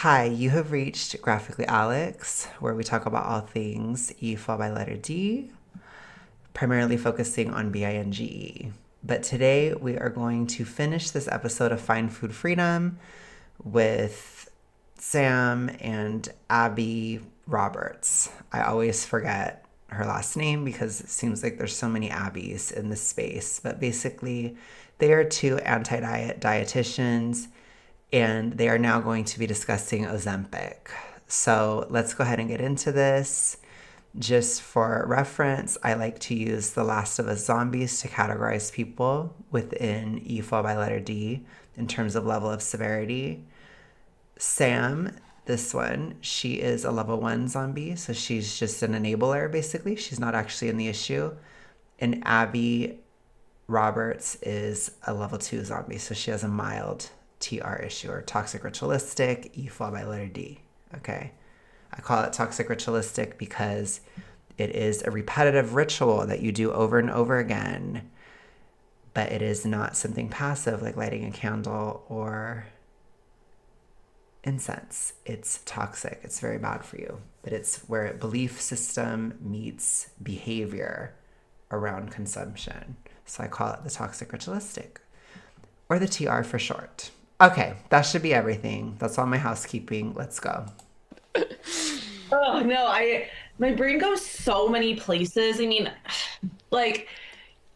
Hi, you have reached Graphically Alex, where we talk about all things E followed by letter D, primarily focusing on BINGE. But today we are going to finish this episode of Find Food Freedom with Sam and Abby Roberts. I always forget her last name because it seems like there's so many Abby's in this space. But basically, they are two anti diet dietitians and they are now going to be discussing Ozempic. So let's go ahead and get into this. Just for reference, I like to use The Last of Us zombies to categorize people within E followed by letter D in terms of level of severity. Sam, this one, she is a level 1 zombie, so she's just an enabler basically. She's not actually in the issue. And Abby Roberts is a level 2 zombie, so she has a mild TR issue or toxic ritualistic, E followed by letter D. Okay. I call it toxic ritualistic because it is a repetitive ritual that you do over and over again, but it is not something passive like lighting a candle or incense. It's toxic. It's very bad for you, but it's where belief system meets behavior around consumption. So I call it the toxic ritualistic, or the TR for short. Okay, that should be everything. That's all my housekeeping. Let's go. Oh no, I my brain goes so many places. I mean, like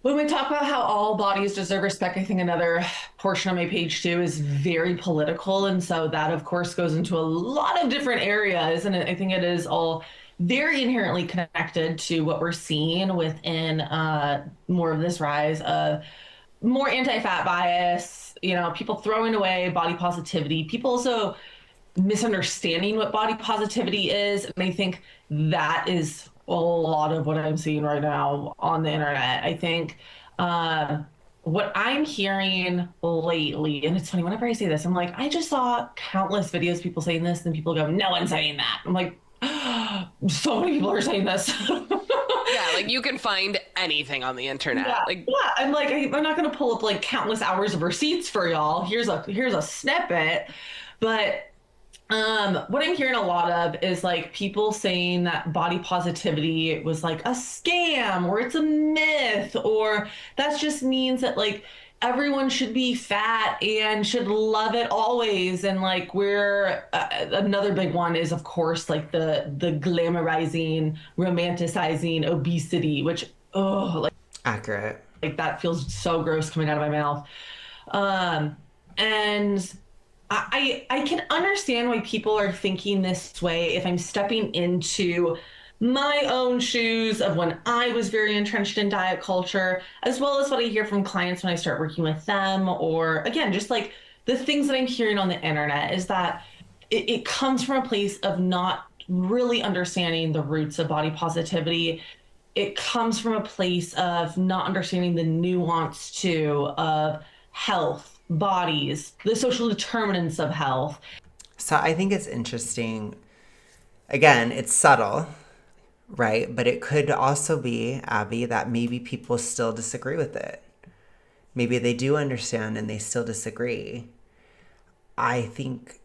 when we talk about how all bodies deserve respect, I think another portion of my page too is very political. And so that of course goes into a lot of different areas. And I think it is all very inherently connected to what we're seeing within more of this rise of more anti-fat bias, people throwing away body positivity, people also misunderstanding what body positivity is. And I think that is a lot of what I'm seeing right now on the internet. I think what I'm hearing lately, and it's funny, whenever I say this, I'm like, I just saw countless videos of people saying this, and people go, no one's saying that. I'm like, so many people are saying this. Yeah, like you can find anything on the internet. Yeah, Like, yeah. I'm like, I'm not gonna pull up like countless hours of receipts for y'all. Here's a snippet, but what I'm hearing a lot of is like people saying that body positivity was like a scam or it's a myth, or that just means that like everyone should be fat and should love it always. And like we're another big one is of course like the glamorizing, romanticizing obesity, which oh Accurate. like that feels so gross coming out of my mouth. Um, and I can understand why people are thinking this way if I'm stepping into my own shoes of when I was very entrenched in diet culture, as well as what I hear from clients when I start working with them, or again, just like the things that I'm hearing on the internet is that it comes from a place of not really understanding the roots of body positivity. It comes from a place of not understanding the nuance too of health, bodies, the social determinants of health. So I think it's interesting. Again, it's subtle, right? But it could also be, Abby, that maybe people still disagree with it. Maybe they do understand and they still disagree. I think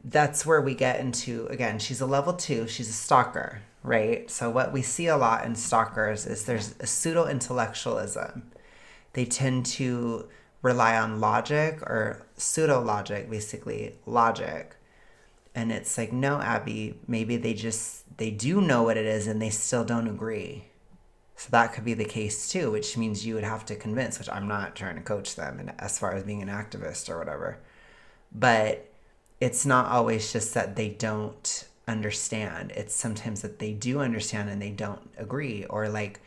that's where we get into, again, she's a level 2, she's a stalker, right? So what we see a lot in stalkers is there's a pseudo intellectualism. They tend to rely on logic or pseudo logic, basically logic. And it's like, no, Abby, maybe they do know what it is and they still don't agree. So that could be the case too, which means you would have to convince, which I'm not trying to coach them as far as being an activist or whatever. But it's not always just that they don't understand. It's sometimes that they do understand and they don't agree. Or like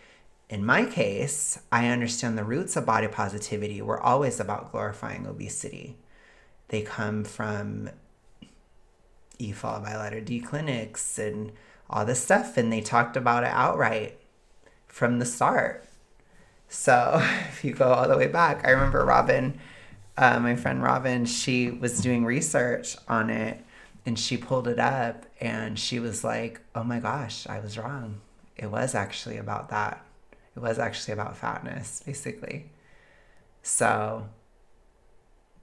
in my case, I understand the roots of body positivity were always about glorifying obesity. They come from E followed by letter D clinics and all this stuff, and they talked about it outright from the start. So if you go all the way back, I remember Robin, my friend Robin, she was doing research on it and she pulled it up and she was like, oh my gosh, I was wrong. It was actually about that. It was actually about fatness, basically. So,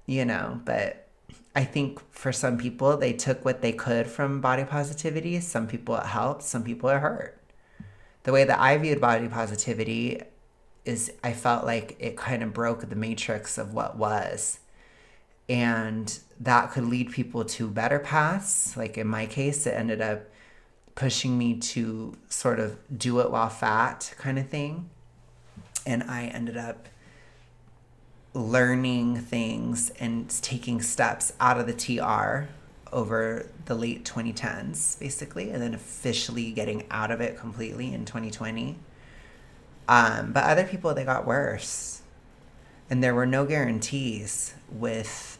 but I think for some people, they took what they could from body positivity. Some people it helped, some people it hurt. The way that I viewed body positivity is I felt like it kind of broke the matrix of what was. And that could lead people to better paths. Like in my case, it ended up pushing me to sort of do it while fat kind of thing. And I ended up learning things and taking steps out of the TR over the late 2010s, basically, and then officially getting out of it completely in 2020. But other people, they got worse. And there were no guarantees with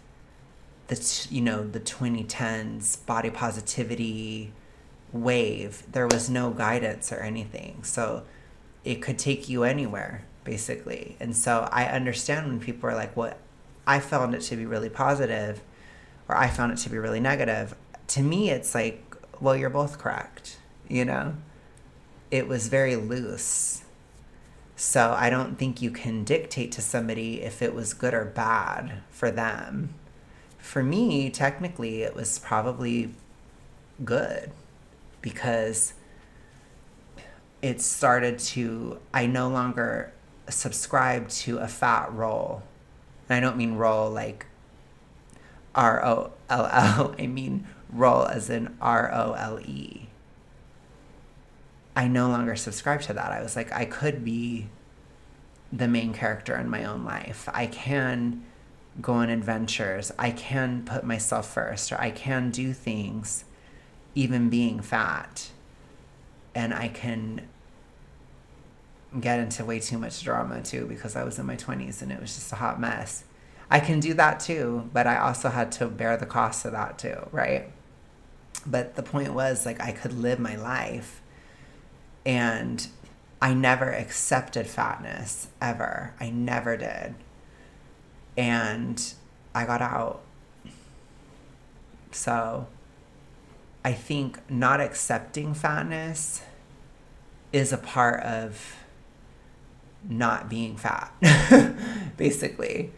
the 2010s body positivity wave. There was no guidance or anything. So it could take you anywhere, basically. And so I understand when people are like, well, I found it to be really positive, or I found it to be really negative. To me, it's like, well, you're both correct, It was very loose. So I don't think you can dictate to somebody if it was good or bad for them. For me, technically, it was probably good because it started to, I no longer subscribe to a fat role. And I don't mean role like ROLL. I mean role as in ROLE. I no longer subscribe to that. I was like, I could be the main character in my own life. I can go on adventures. I can put myself first, or I can do things even being fat. And I can get into way too much drama too, because I was in my 20s and it was just a hot mess. I can do that too, but I also had to bear the cost of that too, right? But the point was, like, I could live my life, and I never accepted fatness ever. I never did. And I got out. So I think not accepting fatness is a part of not being fat, basically.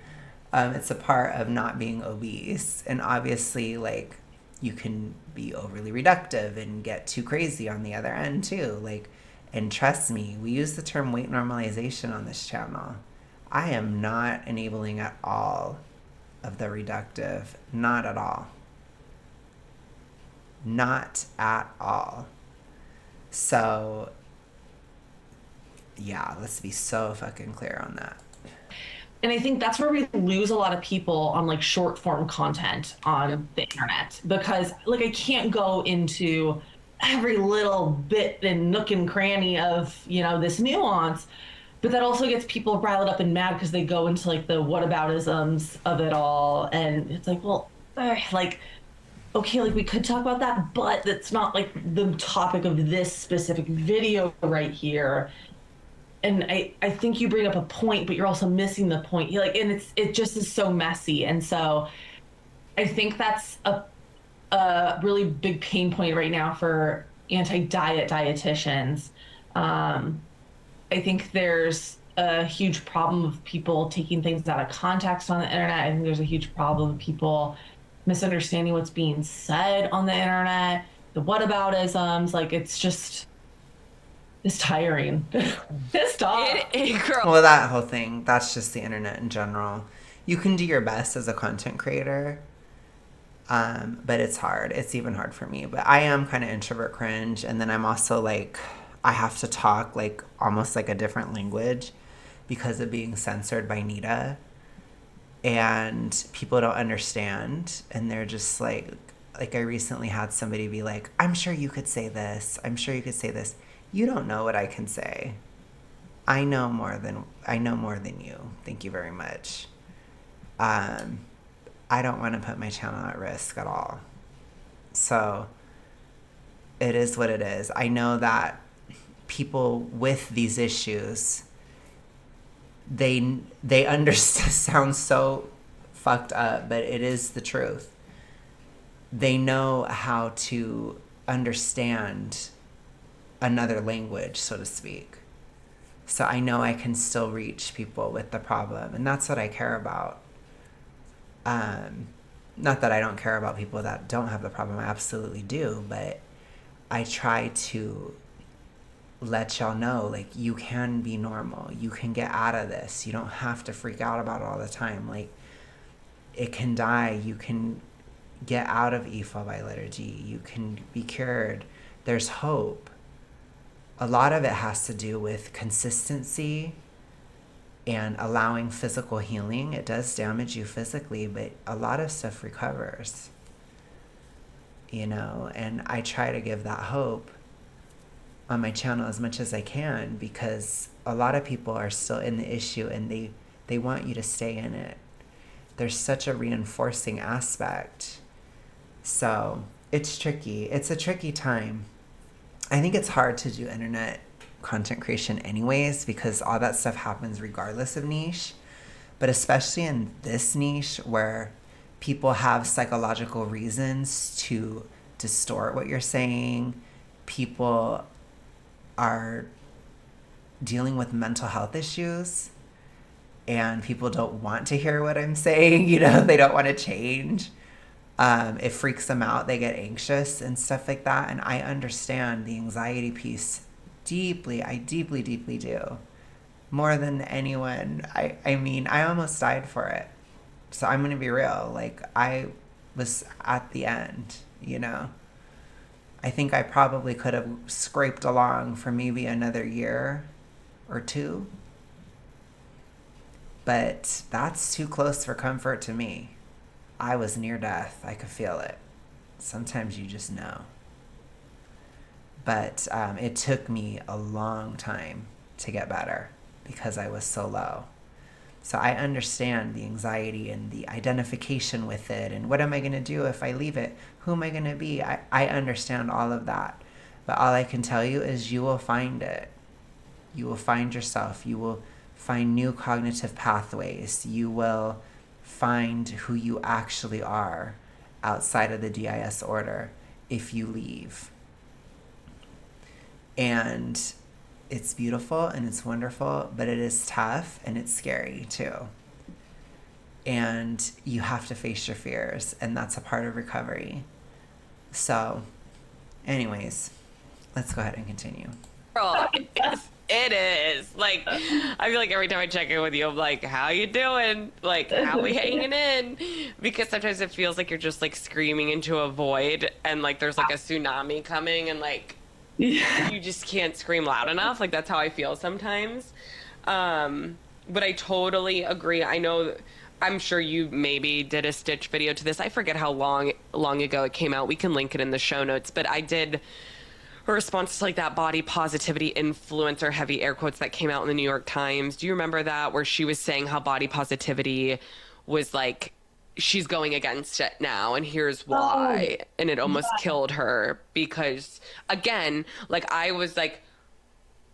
It's a part of not being obese. And obviously, like, you can be overly reductive and get too crazy on the other end too. Like, and trust me, we use the term weight normalization on this channel. I am not enabling at all of the reductive. Not at all. Not at all. So, yeah, let's be so fucking clear on that. And I think that's where we lose a lot of people on like short form content on the internet, because like I can't go into every little bit and nook and cranny of, this nuance, but that also gets people riled up and mad because they go into like the whataboutisms of it all. And it's like, well, like, okay, like we could talk about that, but that's not like the topic of this specific video right here. And I think you bring up a point, but you're also missing the point. You're like, and it just is so messy. And so I think that's a really big pain point right now for anti-diet dietitians. I think there's a huge problem of people taking things out of context on the internet. I think there's a huge problem of people misunderstanding what's being said on the internet, the whataboutisms. Like, it's tiring. It's tough. Well, that whole thing, that's just the internet in general. You can do your best as a content creator, but it's hard. It's even hard for me. But I am kind of introvert cringe, and then I'm also like, I have to talk like almost like a different language because of being censored by Nita. And people don't understand, and they're just like I recently had somebody be like, I'm sure you could say this. I'm sure you could say this. You don't know what I can say. I know more than you. Thank you very much. I don't want to put my channel at risk at all. So it is what it is. I know that people with these issues, they understand, sounds so fucked up, but it is the truth. They know how to understand another language, so to speak. So I know I can still reach people with the problem, and that's what I care about. not that I don't care about people that don't have the problem, I absolutely do, but I try to let y'all know, like, you can be normal. You can get out of this. You don't have to freak out about it all the time. Like, it can die. You can get out of E fall by letter G. You can be cured. There's hope. A lot of it has to do with consistency and allowing physical healing. It does damage you physically, but a lot of stuff recovers, you know, and I try to give that hope on my channel as much as I can, because a lot of people are still in the issue and they want you to stay in it. There's such a reinforcing aspect. So it's tricky. It's a tricky time. I think it's hard to do internet content creation anyways, because all that stuff happens regardless of niche. But especially in this niche where people have psychological reasons to distort what you're saying, people are dealing with mental health issues, and people don't want to hear what I'm saying, you know, they don't want to change. It freaks them out. They get anxious and stuff like that. And I understand the anxiety piece deeply. I deeply, deeply do. More than anyone. I mean, I almost died for it. So I'm going to be real. Like, I was at the end, you know. I think I probably could have scraped along for maybe another year or two. But that's too close for comfort to me. I was near death. I could feel it. Sometimes you just know. But it took me a long time to get better because I was so low. So I understand the anxiety and the identification with it, and what am I going to do if I leave it? Who am I going to be? I understand all of that. But all I can tell you is you will find it. You will find yourself. You will find new cognitive pathways. You will find who you actually are outside of the DIS order if you leave. And it's beautiful and it's wonderful, but it is tough and it's scary too. And you have to face your fears, and that's a part of recovery. So, anyways, let's go ahead and continue. Girl, it is. Like, I feel like every time I check in with you, I'm like, how you doing? Like, how we hanging in? Because sometimes it feels like you're just like screaming into a void, and like there's like a tsunami coming, and like you just can't scream loud enough. Like, that's how I feel sometimes. But I totally agree. I know, I'm sure you maybe did a Stitch video to this. I forget how long ago it came out. We can link it in the show notes, but I did a response to like that body positivity influencer, heavy air quotes, that came out in the New York Times. Do you remember that, where she was saying how body positivity was like, she's going against it now and here's why? And it almost killed her because, again, like I was like,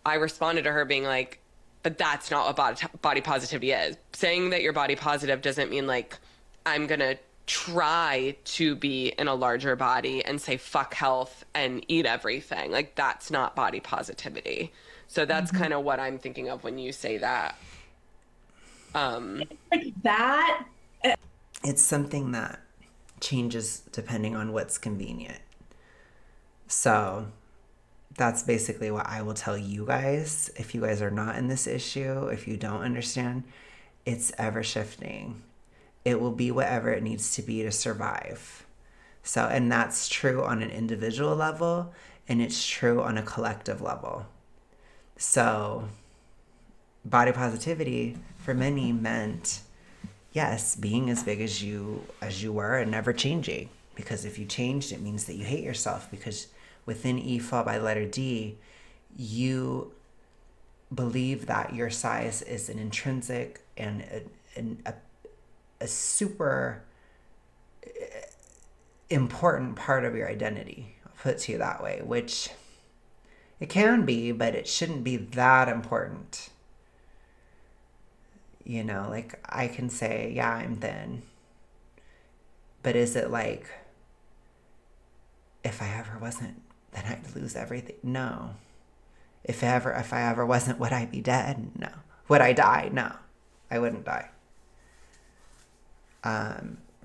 I responded to her being like, but that's not what body positivity is. Saying that you're body positive doesn't mean like I'm gonna try to be in a larger body and say fuck health and eat everything. Like, that's not body positivity. So that's kind of what I'm thinking of when you say that. Like that. It's something that changes depending on what's convenient. So that's basically what I will tell you guys. If you guys are not in this issue, if you don't understand, it's ever shifting. It will be whatever it needs to be to survive. So, and that's true on an individual level, and it's true on a collective level. So body positivity for many meant, yes, being as big as you were and never changing. Because if you changed, it means that you hate yourself, because within E fall by letter D, you believe that your size is an intrinsic and a super important part of your identity. I'll put it to you that way, which it can be, but it shouldn't be that important. You know, like I can say, yeah, I'm thin. But is it like, if I ever wasn't, then I'd lose everything? No. If I ever wasn't, would I be dead? No. Would I die? No. I wouldn't die.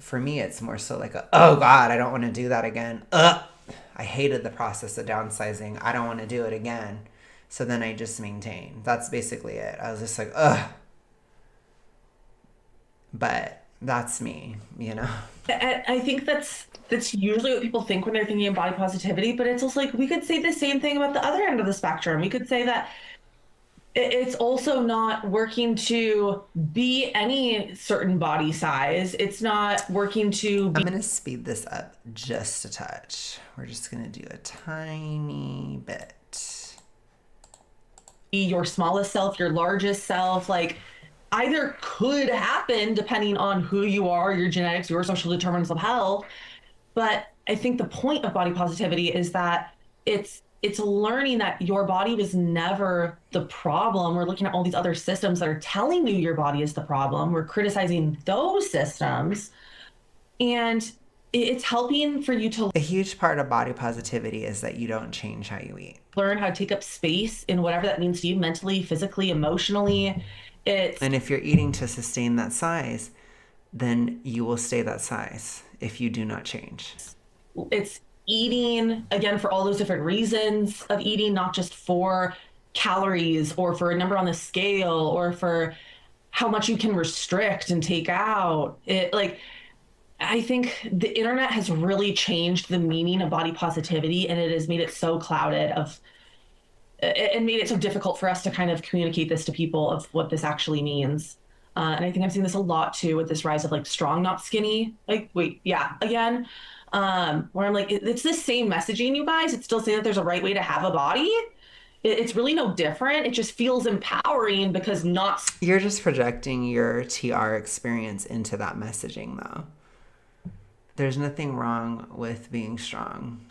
for me, it's more so like, oh God, I don't want to do that again. Ugh. I hated the process of downsizing. I don't want to do it again. So then I just maintain. That's basically it. I was just like, ugh. But that's me, you know? I think that's usually what people think when they're thinking of body positivity, but it's also like we could say the same thing about the other end of the spectrum. We could say that it's also not working to be any certain body size. It's not working to be I'm going to speed this up just a touch. We're just going to do a tiny bit. your smallest self, your largest self. Like either could happen depending on who you are, your genetics, your social determinants of health. But I think the point of body positivity is that it's learning that your body was never the problem. We're looking at all these other systems that are telling you your body is the problem. We're criticizing those systems. And it's helping for you to A huge part of body positivity is that you don't change how you eat. learn how to take up space in whatever that means to you mentally, physically, emotionally. And if you're eating to sustain that size, then you will stay that size if you do not change. It's eating again for all those different reasons of eating, not just for calories or for a number on the scale or for how much you can restrict and take out. I think the internet has really changed the meaning of body positivity, and it has made it so clouded and made it so difficult for us to kind of communicate this to people of what this actually means. And I think I've seen this a lot too with this rise of like strong, not skinny. Like, wait, yeah, again, where I'm like, it's the same messaging, you guys. It's still saying that there's a right way to have a body. It's really no different. It just feels empowering because not You're just projecting your TR experience into that messaging, though. There's nothing wrong with being strong.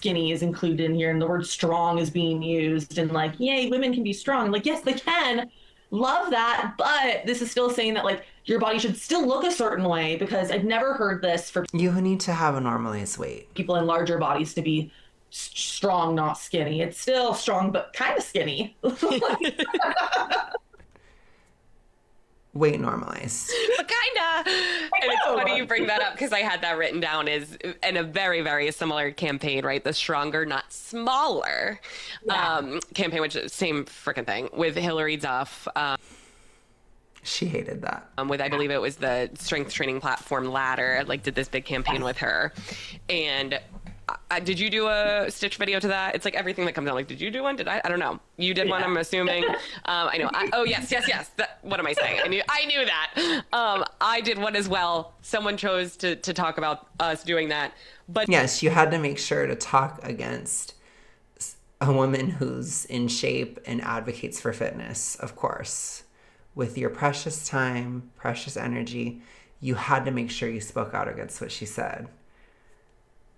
skinny is included in here, and the word strong is being used, and like, yay, women can be strong. Like, yes, they can. Love that, but this is still saying that like your body should still look a certain way because I've never heard this for You need to have a normalized weight. people in larger bodies to be strong, not skinny. It's still strong, but kind of skinny. Weight normalized. But kinda. And it's funny you bring that up because I had that written down as in a very, very similar campaign, right? The Stronger, Not Smaller campaign, which is same freaking thing with Hillary Duff. She hated that. With I believe it was the strength training platform Ladder, like did this big campaign with her. And did you do a Stitch video to that? It's like everything that comes out. Like, did you do one? Did I? I don't know. You did one, I'm assuming. I know. Oh, yes. What am I saying? I knew that. I did one as well. Someone chose to talk about us doing that. But yes, you had to make sure to talk against a woman who's in shape and advocates for fitness, of course. With your precious time, precious energy, you had to make sure you spoke out against what she said.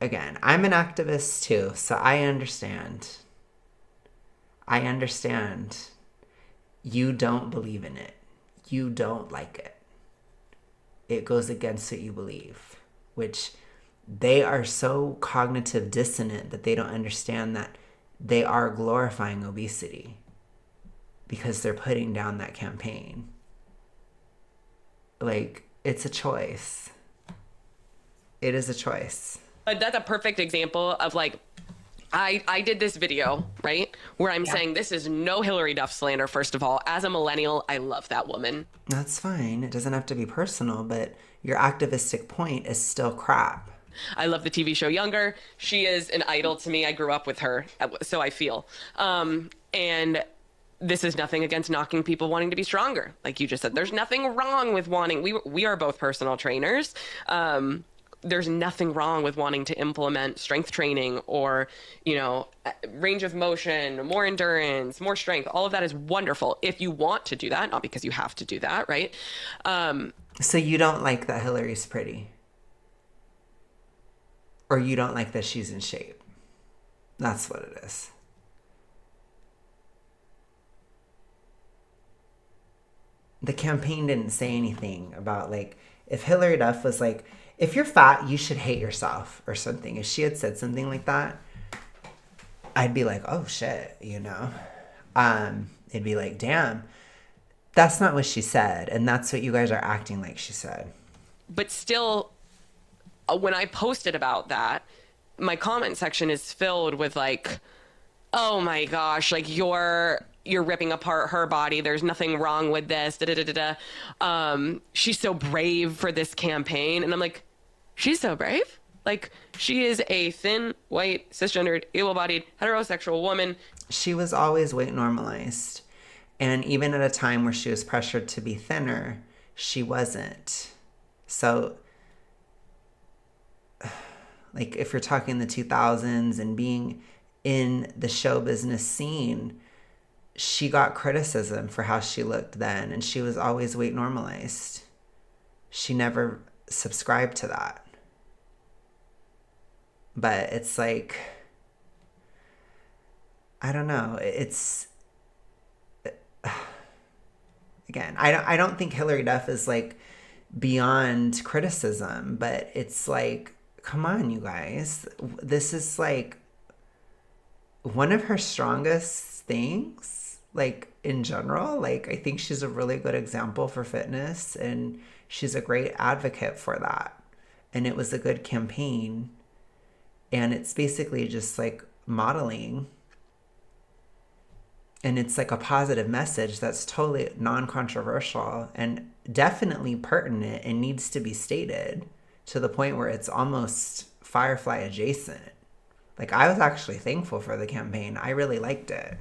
Again, I'm an activist too, so I understand. You don't believe in it. You don't like it. It goes against what you believe, which they are so cognitive dissonant that they don't understand that they are glorifying obesity because they're putting down that campaign. Like, it's a choice. It is a choice. But that's a perfect example of like, I did this video, right? Where I'm saying this is no Hillary Duff slander, first of all. As a millennial, I love that woman. That's fine. It doesn't have to be personal, but your activistic point is still crap. I love the TV show Younger. She is an idol to me. I grew up with her, so I feel. And this is nothing against knocking people wanting to be stronger. Like you just said, there's nothing wrong with wanting, we are both personal trainers. There's nothing wrong with wanting to implement strength training or, range of motion, more endurance, more strength. All of that is wonderful if you want to do that, not because you have to do that, right? So you don't like that Hillary's pretty? Or you don't like that she's in shape? That's what it is. The campaign didn't say anything about, like, if Hillary Duff was like, if you're fat, you should hate yourself or something. If she had said something like that, I'd be like, oh shit, It'd be like, damn, that's not what she said. And that's what you guys are acting like she said. But still, when I posted about that, my comment section is filled with like, oh my gosh, like you're ripping apart her body. There's nothing wrong with this. Da, da, da, da, da. She's so brave for this campaign. And I'm like, she's so brave? Like, she is a thin, white, cisgendered, able-bodied, heterosexual woman. She was always weight normalized. And even at a time where she was pressured to be thinner, she wasn't. So, like, if you're talking the 2000s and being in the show business scene, she got criticism for how she looked then, and she was always weight normalized. She never subscribed to that. But it's like, I don't know. It's again, I don't think Hillary Duff is like beyond criticism, but it's like, come on, you guys. This is like one of her strongest things, like in general. Like, I think she's a really good example for fitness, and she's a great advocate for that. And it was a good campaign. And it's basically just like modeling. And it's like a positive message that's totally non-controversial and definitely pertinent and needs to be stated to the point where it's almost Firefly adjacent. Like, I was actually thankful for the campaign. I really liked it.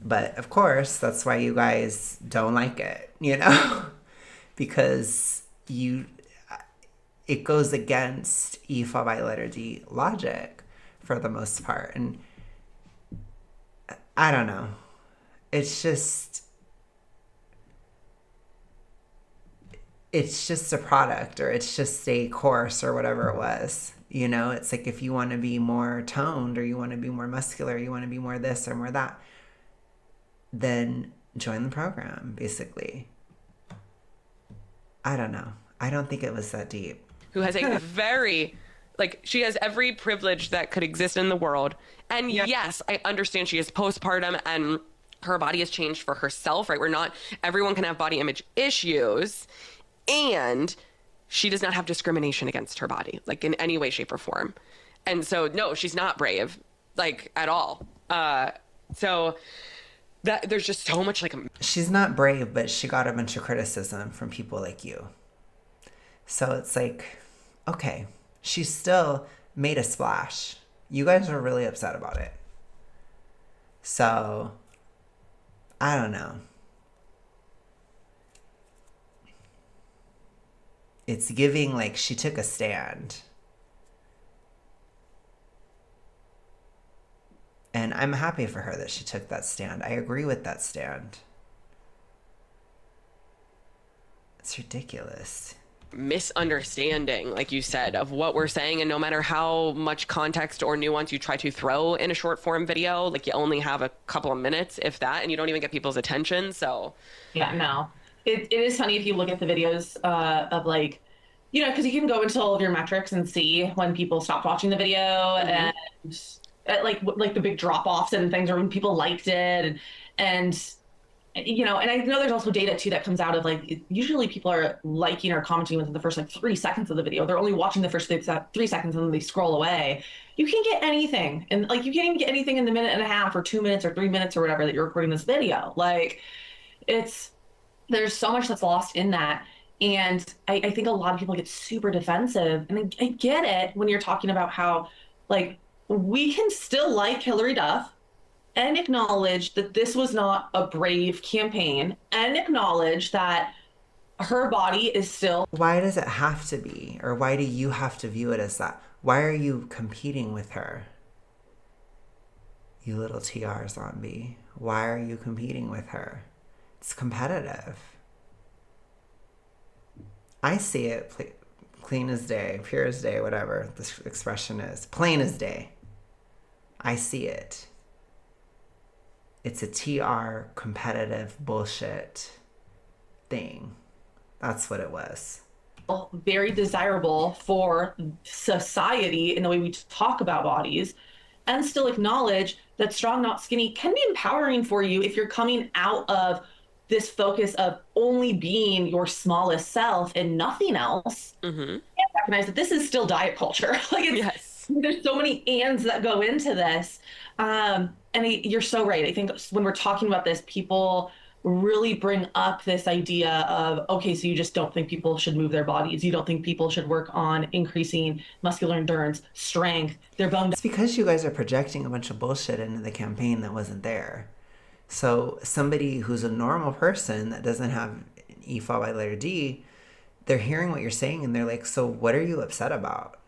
But of course, that's why you guys don't like it, you know? Because it goes against E followed by letter D logic for the most part. And I don't know. It's just a product, or it's just a course, or whatever it was. You know, it's like, if you want to be more toned, or you want to be more muscular, you want to be more this or more that, then join the program, basically. I don't know. I don't think it was that deep. Who has a very, like, she has every privilege that could exist in the world. And yes, I understand she is postpartum and her body has changed for herself, right? Everyone can have body image issues. And she does not have discrimination against her body, like in any way, shape, or form. And so, no, she's not brave, like, at all. So that there's just so much, like, she's not brave, but she got a bunch of criticism from people like you. So it's like, okay, she still made a splash. You guys are really upset about it. So, I don't know. It's giving like she took a stand. And I'm happy for her that she took that stand. I agree with that stand. It's ridiculous. Misunderstanding, like you said, of what we're saying. And no matter how much context or nuance you try to throw in a short form video, like, you only have a couple of minutes, if that, and you don't even get people's attention. So yeah, no, it is funny if you look at the videos of, like, you know, because you can go into all of your metrics and see when people stopped watching the video, and like the big drop offs and things, or when people liked it, and you know, and I know there's also data too that comes out of, like, usually people are liking or commenting within the first like 3 seconds of the video. They're only watching the first 3 seconds and then they scroll away. You can get anything, and like, you can't even get anything in the minute and a half or 2 minutes or 3 minutes or whatever that you're recording this video. Like, there's so much that's lost in that. And I think a lot of people get super defensive, and I get it when you're talking about how, like, we can still like Hillary Duff and acknowledge that this was not a brave campaign, and acknowledge that her body is still. Why does it have to be? Or why do you have to view it as that? Why are you competing with her? You little TR zombie. Why are you competing with her? It's competitive. I see it clean as day, pure as day, whatever this expression is. Plain as day. I see it. It's a TR competitive bullshit thing. That's what it was. Very desirable for society in the way we talk about bodies, and still acknowledge that strong, not skinny can be empowering for you if you're coming out of this focus of only being your smallest self and nothing else, Mm-hmm. and recognize that this is still diet culture. Like it's Yes. there's so many ands that go into this. You're so right. I think when we're talking about this, people really bring up this idea of, okay, so you just don't think people should move their bodies. You don't think people should work on increasing muscular endurance, strength, their bone It's because you guys are projecting a bunch of bullshit into the campaign that wasn't there. So somebody who's a normal person that doesn't have an E followed by letter D, they're hearing what you're saying and they're like, so what are you upset about?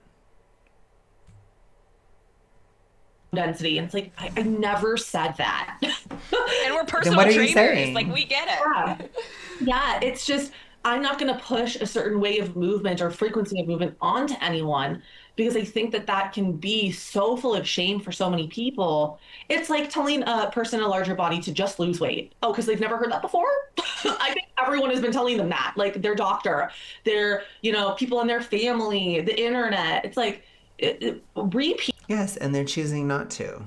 density. And it's like, I never said that. And we're Then personal what are you trainers. Like, saying? we get Yeah. it. Yeah, it's just I'm not going to push a certain way of movement or frequency of movement onto anyone because I think that that can be so full of shame for so many people. It's like telling a person in a larger body to just lose weight. Oh, because they've never heard that before? I think everyone has been telling them that, like their doctor, their, people in their family, the internet. It's like repeating Yes, and they're choosing not to.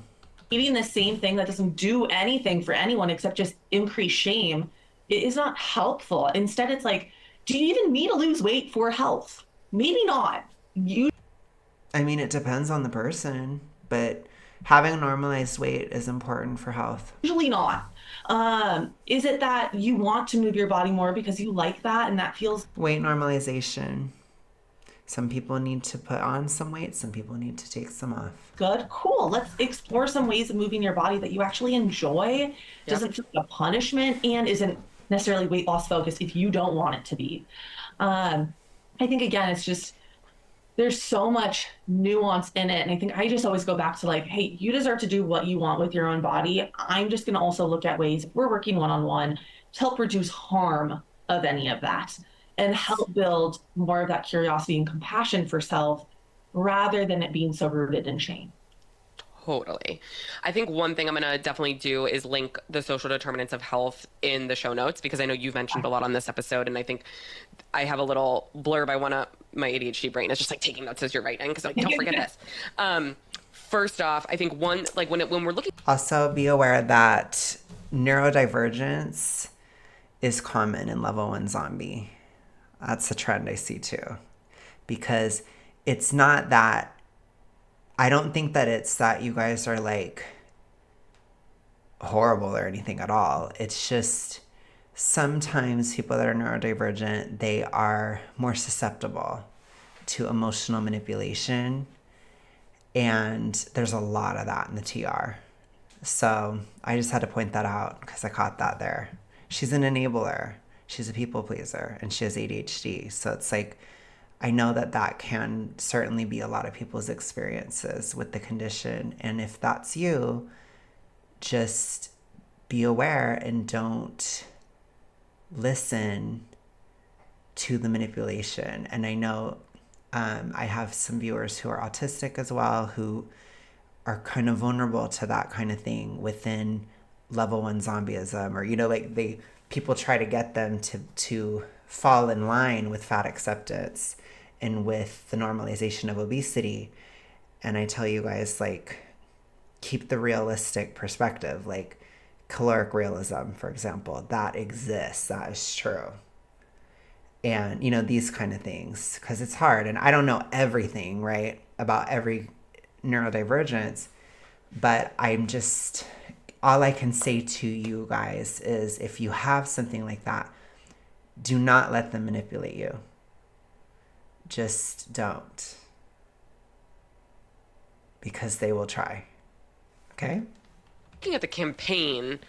the same thing that doesn't do anything for anyone except just increase shame. It is not helpful. Instead, it's like, do you even need to lose weight for health? Maybe not. I mean, it depends on the person, but having a normalized weight is important for health. Usually not. Is it that you want to move your body more because you like that and that feels Weight normalization. Some people need to put on some weight, some people need to take some off. good? Cool. Let's explore some ways of moving your body that you actually enjoy, doesn't feel like a punishment, and isn't necessarily weight loss focused if you don't want it to be. I think, again, it's just there's so much nuance in it. And I think I just always go back to like, hey, you deserve to do what you want with your own body. I'm just going to also look at ways if we're working one on one to help reduce harm of any of that and help build more of that curiosity and compassion for self rather than it being so rooted in shame. Totally. I think one thing I'm going to definitely do is link the social determinants of health in the show notes because I know you've mentioned a lot on this episode. And I think I have a little blurb I want to, my ADHD brain is just like taking notes as you're writing because like, don't forget this. First off, I think one, like when we're looking. Also, be aware that neurodivergence is common in level 1 zombie. That's a trend I see too. Because it's not that, I don't think that it's that you guys are like horrible or anything at all. It's just sometimes people that are neurodivergent, they are more susceptible to emotional manipulation. And there's a lot of that in the TR. So I just had to point that out because I caught that there. She's an enabler. She's a people pleaser and she has ADHD. So it's like, I know that that can certainly be a lot of people's experiences with the condition. And if that's you, just be aware and don't listen to the manipulation. And I know I have some viewers who are autistic as well, who are kind of vulnerable to that kind of thing within level 1 zombieism, or like people try to get them to fall in line with fat acceptance and with the normalization of obesity. And I tell you guys, like, keep the realistic perspective, like caloric realism, for example, that exists, that is true. And these kind of things, because it's hard, and I don't know everything right about every neurodivergence, but I'm just, all I can say to you guys is if you have something like that, do not let them manipulate you. Just don't, because they will try. Okay? Looking at the campaign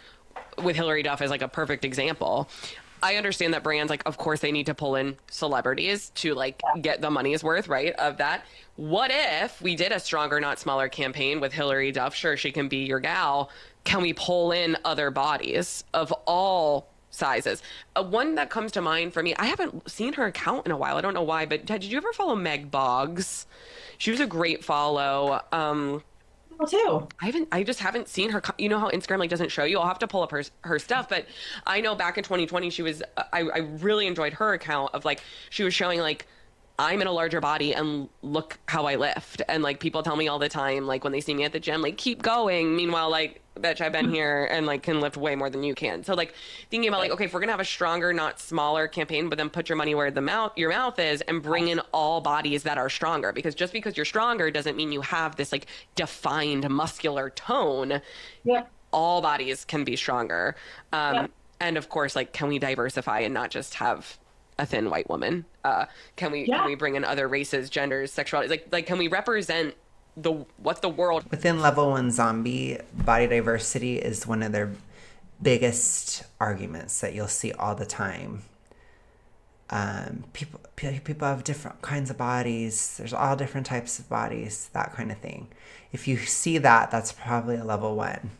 with Hillary Duff as like a perfect example, I understand that brands, like, of course they need to pull in celebrities to like get the money's worth, right, of that. What if we did a stronger, not smaller campaign with Hillary Duff? Sure, she can be your gal. Can we pull in other bodies of all sizes? One that comes to mind for me, I haven't seen her account in a while. I don't know why, but did you ever follow Meg Boggs? She was a great follow. Too. I just haven't seen her. You know how Instagram like doesn't show you? I'll have to pull up her stuff. But I know back in 2020, she was, I really enjoyed her account of like, she was showing like I'm in a larger body and look how I lift. And like people tell me all the time, like when they see me at the gym, like keep going. Meanwhile, like, bitch, I've been here and like can lift way more than you can. So like thinking about like, okay, if we're gonna have a stronger, not smaller campaign, but then put your money where the mouth your mouth is and bring in all bodies that are stronger. Because just because you're stronger doesn't mean you have this like defined muscular tone. Yep. All bodies can be stronger. Yep. And of course, like, can we diversify and not just have a thin white woman? Can Yeah. we bring in other races, genders, sexuality? Like can we represent what the world? Within level 1 zombie, body diversity is one of their biggest arguments that you'll see all the time. People have different kinds of bodies. There's all different types of bodies, that kind of thing. If you see that, that's probably a level 1.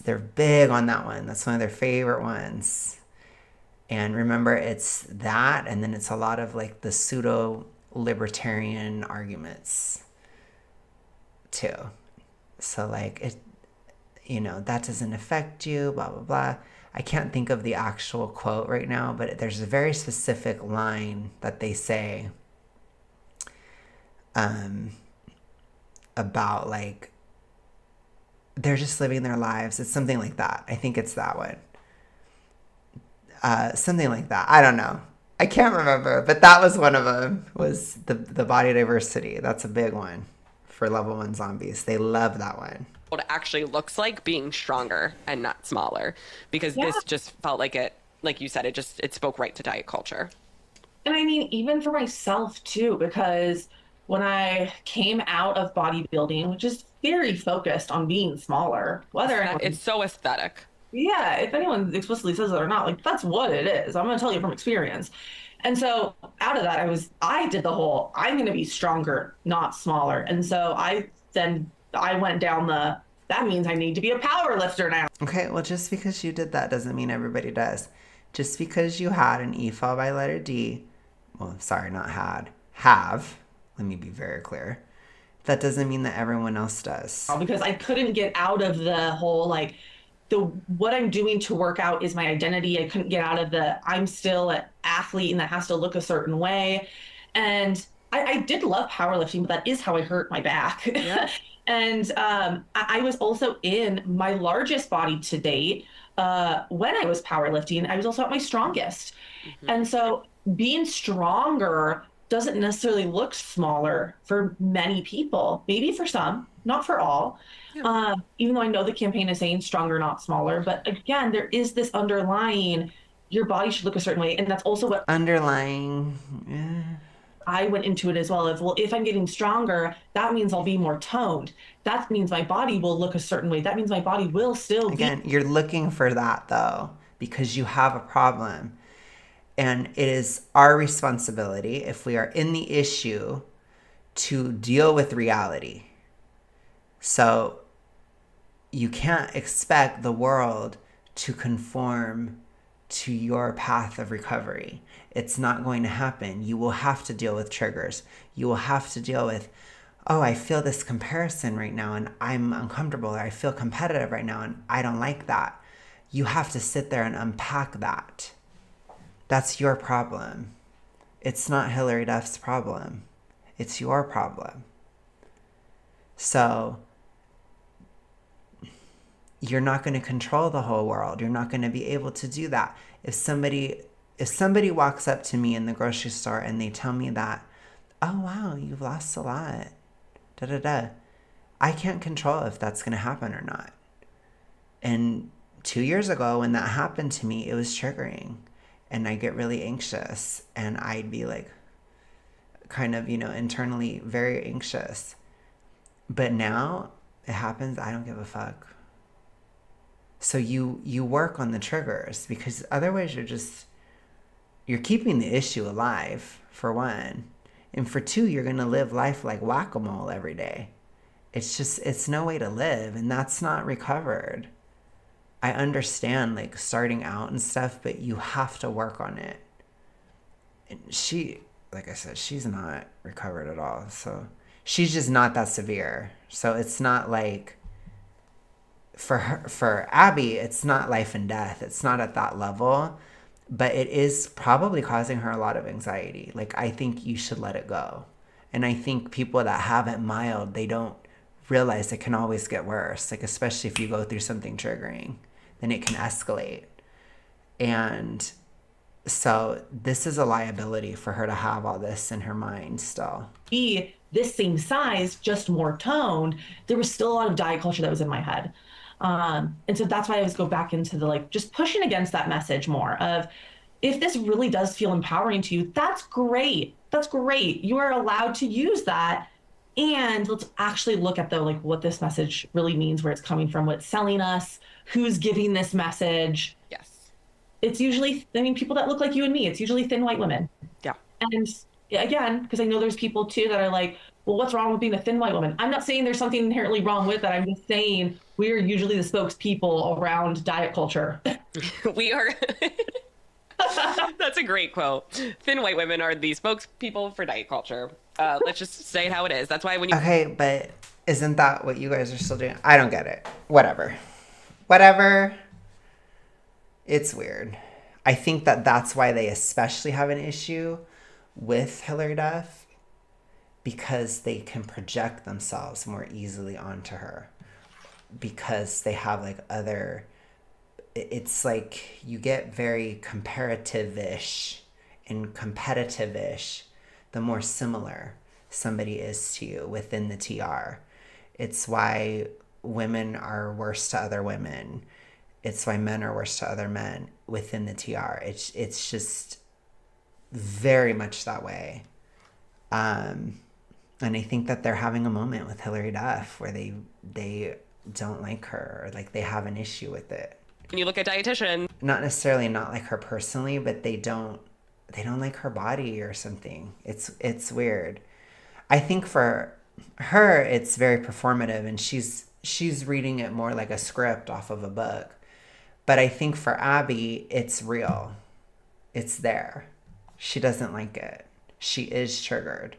They're big on that one. That's one of their favorite ones. And remember, it's that, and then it's a lot of like the pseudo libertarian arguments too. So like it, that doesn't affect you, blah blah blah. I can't think of the actual quote right now, but there's a very specific line that they say about like they're just living their lives. It's something like that. I think it's that one. Something like that. I don't know. I can't remember, but that was one of them, was the body diversity. That's a big one for level 1 zombies. They love that one. What it actually looks like being stronger and not smaller, because this just felt like it, like you said, it spoke right to diet culture. And I mean, even for myself too, because when I came out of bodybuilding, which is very focused on being smaller, whether or not, It's so aesthetic. yeah, if anyone explicitly says it or not, like that's what it is. I'm going to tell you from experience. And so out of that, I did the whole, I'm going to be stronger, not smaller. And so I went down that means I need to be a power lifter now. Okay, well, just because you did that doesn't mean everybody does. Just because you had an E followed by letter D, well, sorry, not had, have, let me be very clear, that doesn't mean that everyone else does. Because I couldn't get out of the whole like what I'm doing to work out is my identity. I couldn't get out of I'm still an athlete and that has to look a certain way. And I did love powerlifting, but that is how I hurt my back. Yeah. And I was also in my largest body to date. When I was powerlifting, I was also at my strongest. Mm-hmm. And so being stronger doesn't necessarily look smaller for many people, maybe for some, not for all. Yeah. Even though I know the campaign is saying stronger, not smaller. But again, there is this underlying, your body should look a certain way. And that's also what Underlying, I went into it as well. Well, if I'm getting stronger, that means I'll be more toned. That means my body will look a certain way. That means my body will still again, you're looking for that though, because you have a problem. And it is our responsibility, if we are in the issue, to deal with reality. So you can't expect the world to conform to your path of recovery. It's not going to happen. You will have to deal with triggers. You will have to deal with, oh, I feel this comparison right now and I'm uncomfortable, or I feel competitive right now and I don't like that. You have to sit there and unpack that. That's your problem. It's not Hillary Duff's problem. It's your problem. So you're not going to control the whole world. You're not going to be able to do that. If somebody walks up to me in the grocery store and they tell me that, oh wow, you've lost a lot, da da da, I can't control if that's going to happen or not. And 2 years ago when that happened to me, it was triggering. And I get really anxious and I'd be like kind of, internally very anxious. But now it happens, I don't give a fuck. So you work on the triggers, because otherwise you're keeping the issue alive, for one. And for two, you're going to live life like whack-a-mole every day. It's no way to live, and that's not recovered. I understand like starting out and stuff, but you have to work on it. And she, like I said, she's not recovered at all. So she's just not that severe. So it's not like, for Abby, it's not life and death. It's not at that level. but it is probably causing her a lot of anxiety. Like, I think you should let it go. And I think people that have it mild, they don't realize it can always get worse. Like, especially if you go through something triggering, then it can escalate. And so this is a liability for her to have all this in her mind still. Be this same size, just more toned. There was still a lot of diet culture that was in my head. And so that's why I always go back into the like just pushing against that message more of if this really does feel empowering to you, that's great. That's great. You are allowed to use that. And let's actually look at the like what this message really means, where it's coming from, what it's selling us, who's giving this message. Yes. It's usually, I mean, people that look like you and me. It's usually thin white women. Yeah. And again, because I know there's people too that are like, well, what's wrong with being a thin white woman? I'm not saying there's something inherently wrong with that. I'm just saying we're usually the spokespeople around diet culture. We are. That's a great quote. Thin white women are the spokespeople for diet culture. Let's just say it how it is. That's why when you... Okay, but isn't that what you guys are still doing? I don't get it. Whatever. It's weird. I think that that's why they especially have an issue with Hilary Duff, because they can project themselves more easily onto her, because they have like other... It's like you get very comparative-ish and competitive-ish the more similar somebody is to you within the TR. It's why women are worse to other women. It's why men are worse to other men within the TR. It's just very much that way. And I think that they're having a moment with Hilary Duff where they don't like her, or like they have an issue with it. When you look at Dietician, Not necessarily not like her personally, but they don't like her body or something. It's weird. I think for her it's very performative, and she's reading it more like a script off of a book. But I think for Abby it's real. It's there. She doesn't like it. She is triggered.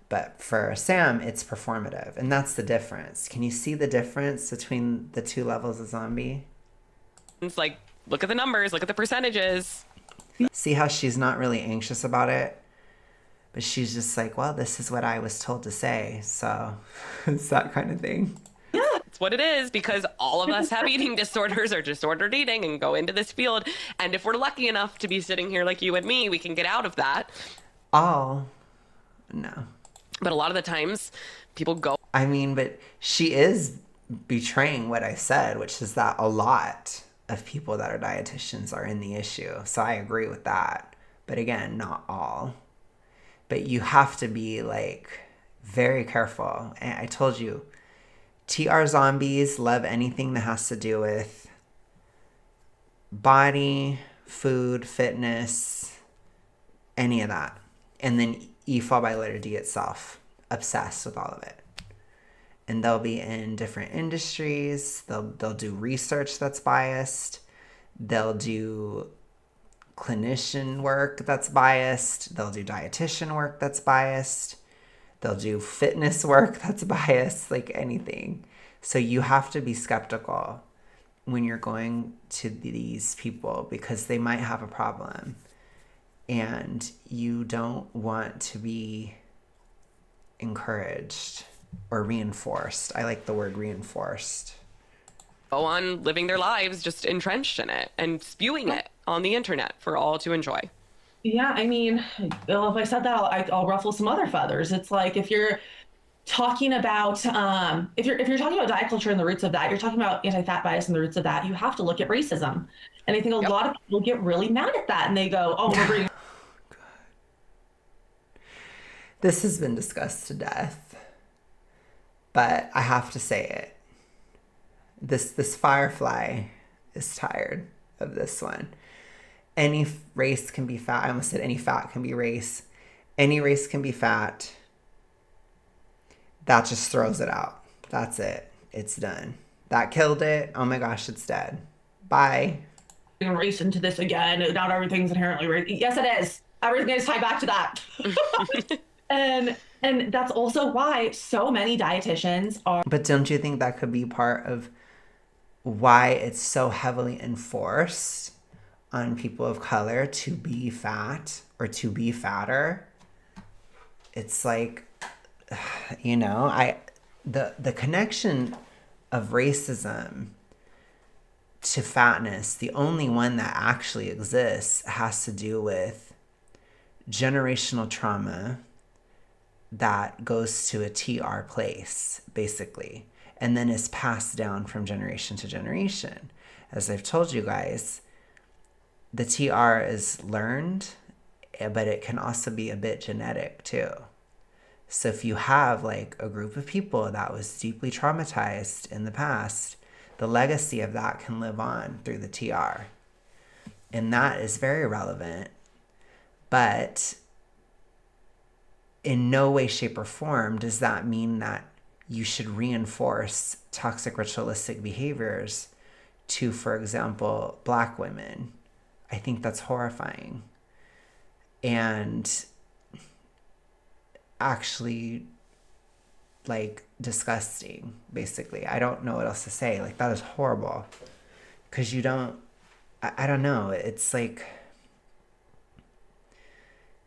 But for Sam, it's performative, and that's the difference. Can you see the difference between the two levels of zombie? it's like, look at the numbers, look at the percentages. See how she's not really anxious about it, but she's just like, well, this is what I was told to say. So it's that kind of thing. Yeah, it's what it is, because all of us have eating disorders or disordered eating and go into this field. And if we're lucky enough to be sitting here like you and me, we can get out of that. Oh, no. But a lot of the times people go... I mean, but she is betraying what I said, which is that a lot of people that are dietitians are in the issue. So I agree with that. But again, not all. But you have to be like very careful. And I told you, TR zombies love anything that has to do with body, food, fitness, any of that. And then E fall by letter D itself. Obsessed with all of it. And they'll be in different industries. They'll do research that's biased. They'll do clinician work that's biased. They'll do dietitian work that's biased. They'll do fitness work that's biased, like anything. So you have to be skeptical when you're going to these people, because they might have a problem. And you don't want to be encouraged or reinforced. I like the word reinforced. Go on living their lives just entrenched in it and spewing it on the internet for all to enjoy. Yeah, I mean, well, if I said that, I'll ruffle some other feathers. It's like if you're talking about if you're talking about diet culture and the roots of that, you're talking about anti-fat bias and the roots of that, you have to look at racism. And I think a lot of people get really mad at that, and they go, oh, we're bringing... This has been discussed to death, but I have to say it. This firefly is tired of this one. Any race can be fat. I almost said any fat can be race. Any race can be fat. That just throws it out. That's it. It's done. That killed it. Oh my gosh, it's dead. Bye. Race into this again. Not everything's inherently race. Yes, it is. Everything is tied back to that. And that's also why so many dietitians are... But don't you think that could be part of why it's so heavily enforced on people of color to be fat or to be fatter, it's like, the connection of racism to fatness, the only one that actually exists, has to do with generational trauma that goes to a TR place, basically, and then is passed down from generation to generation. As I've told you guys, the TR is learned, but it can also be a bit genetic too. So if you have like a group of people that was deeply traumatized in the past, the legacy of that can live on through the TR. And that is very relevant. But in no way, shape, or form does that mean that you should reinforce toxic ritualistic behaviors to, for example, Black women. I think that's horrifying. And actually, like, disgusting, basically. I don't know what else to say. Like, that is horrible. Because you don't, I don't know. It's like,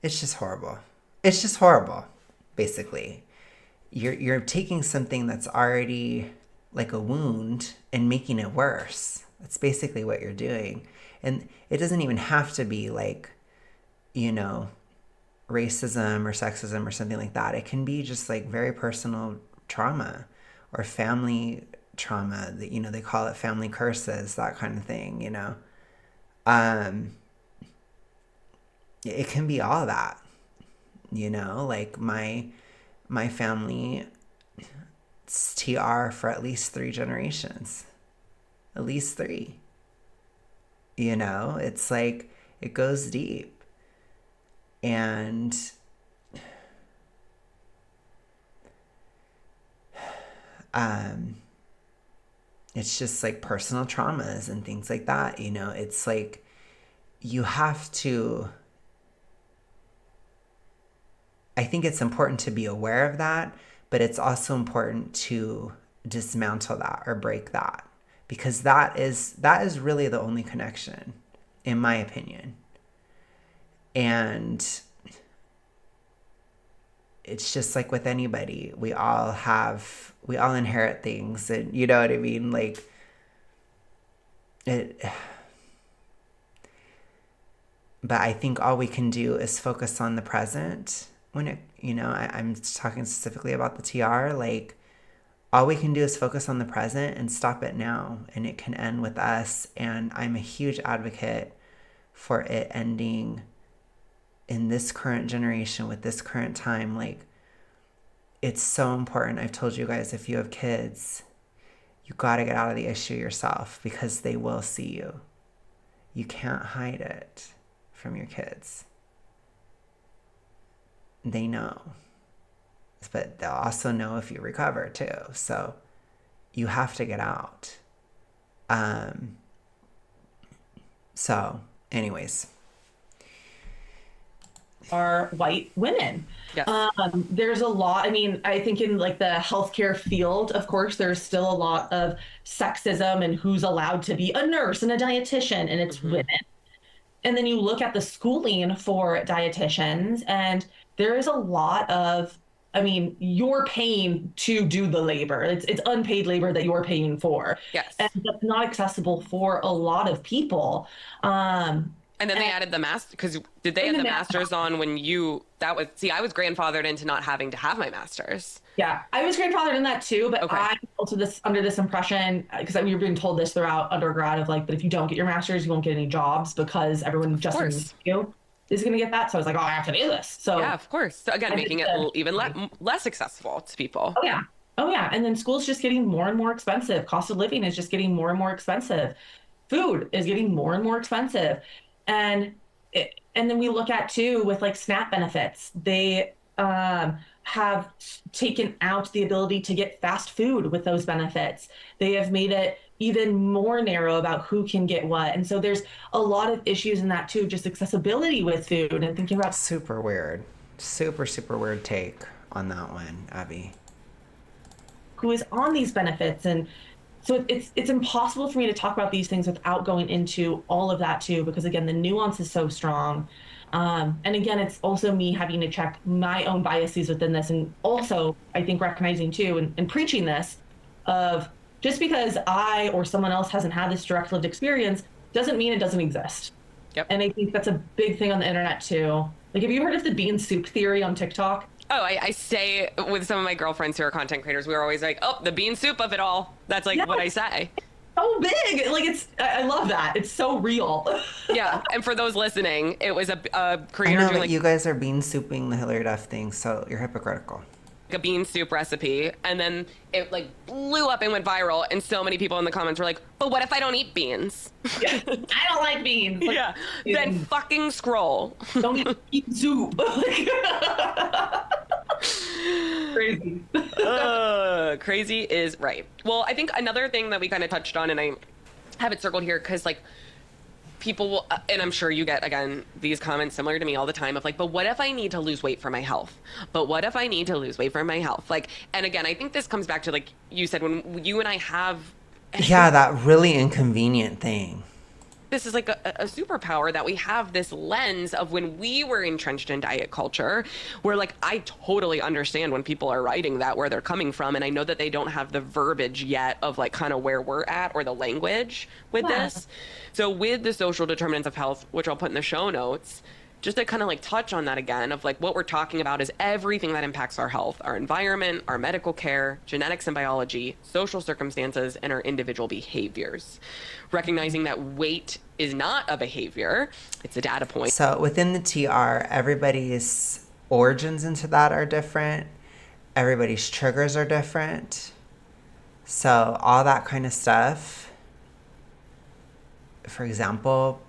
it's just horrible. It's just horrible, basically. You're taking something that's already like a wound and making it worse. That's basically what you're doing. And it doesn't even have to be like, racism or sexism or something like that. It can be just like very personal trauma or family trauma that, they call it family curses, that kind of thing, It can be all that, like my family, it's TR for at least 3 generations. At least 3. It's like it goes deep. And it's just like personal traumas and things like that. It's like you have to, I think it's important to be aware of that, but it's also important to dismantle that or break that, because that is really the only connection, in my opinion. And it's just like with anybody, we all inherit things, and you know what I mean? Like it, but I think all we can do is focus on the present when it, I'm talking specifically about the TR, like all we can do is focus on the present and stop it now, and it can end with us. And I'm a huge advocate for it ending in this current generation with this current time. Like, it's so important. I've told you guys, if you have kids, you got to get out of the issue yourself, because they will see you. You can't hide it from your kids. They know, but they'll also know if you recover too. So you have to get out. So anyways, are white women. Yes. There's a lot. I mean, I think in like the healthcare field, of course, there's still a lot of sexism and who's allowed to be a nurse and a dietitian, and it's women. And then you look at the schooling for dietitians, and there is a lot of, I mean, you're paying to do the labor. It's unpaid labor that you're paying for. Yes. And that's not accessible for a lot of people. And then they added the master, because did they add the masters on when I was grandfathered into not having to have my masters. Yeah, I was grandfathered in that too, but Okay. I'm also under this impression, because we were being told this throughout undergrad, of like, but if you don't get your master's, you won't get any jobs, because everyone just like you is going to get that. So I was like, oh, I have to do this. So yeah, of course. So again, making it even less accessible to people. Oh yeah. Oh yeah. And then school's just getting more and more expensive. Cost of living is just getting more and more expensive. Food is getting more and more expensive. And then we look at too with like SNAP benefits. They have taken out the ability to get fast food with those benefits. They have made it even more narrow about who can get what. And so there's a lot of issues in that too, just accessibility with food and thinking about. Super weird. Super, super weird take on that one, Abby. Who is on these benefits, and so it's impossible for me to talk about these things without going into all of that too, because again, the nuance is so strong. And again, it's also me having to check my own biases within this. And also, I think recognizing too, and preaching this of just because I or someone else hasn't had this direct lived experience doesn't mean it doesn't exist. Yep. And I think that's a big thing on the internet too. Like, have you heard of the bean soup theory on TikTok? Oh, I say with some of my girlfriends who are content creators, we were always like, oh, the bean soup of it all. That's like what I say. So big. Like, I love that. It's so real. Yeah. And for those listening, it was a I creator know doing that like you guys are bean souping the Hillary Duff thing, so you're hypocritical. a bean soup recipe, and then it like blew up and went viral, and so many people in the comments were like, but what if I don't eat beans? Yeah. I don't like beans. Like, Yeah. Then fucking scroll. don't eat soup. Crazy. Crazy is right. Well, I think another thing that we kind of touched on, and I have it circled here because like people will, and I'm sure you get again these comments similar to me all the time of like, but what if I need to lose weight for my health? But what if I need to lose weight for my health? Like, and again, I think this comes back to like you said, when you and I have Yeah, that really inconvenient thing. this is like a superpower that we have this lens of when we were entrenched in diet culture, where like I totally understand when people are writing that where they're coming from, and I know that they don't have the verbiage yet of like kind of where we're at or the language with this. So with the social determinants of health, which I'll put in the show notes, just to kind of like touch on that again of like what we're talking about is everything that impacts our health, our environment, our medical care, genetics and biology, social circumstances, and our individual behaviors. Recognizing that weight is not a behavior, it's a data point. So within the TR, everybody's origins into that are different. Everybody's triggers are different. So all that kind of stuff. For example,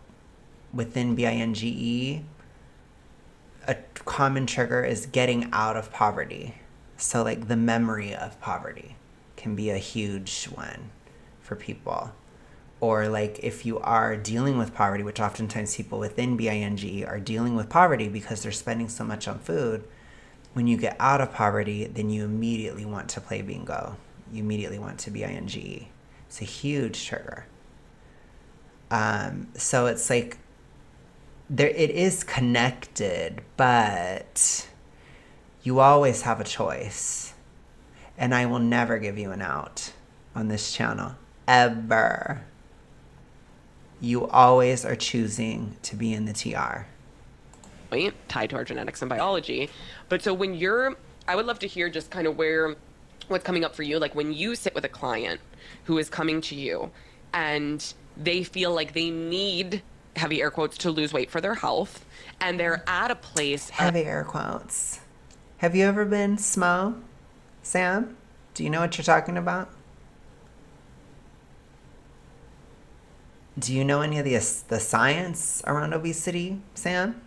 within BINGE, a common trigger is getting out of poverty. So like the memory of poverty can be a huge one for people. Or like if you are dealing with poverty, which oftentimes people within BINGE are dealing with poverty because they're spending so much on food. When you get out of poverty, then you immediately want to play bingo. You immediately want to BINGE. It's a huge trigger. So it's like there it is connected, but you always have a choice. And I will never give you an out on this channel. Ever. You always are choosing to be in the TR. Tied to our genetics and biology. But so when I would love to hear just kind of what's coming up for you. Like when you sit with a client who is coming to you and they feel like they need, heavy air quotes, to lose weight for their health, and they're at a place Heavy air quotes. Have you ever been SMO, Sam? Do you know what you're talking about? Do you know any of the science around obesity, Sam?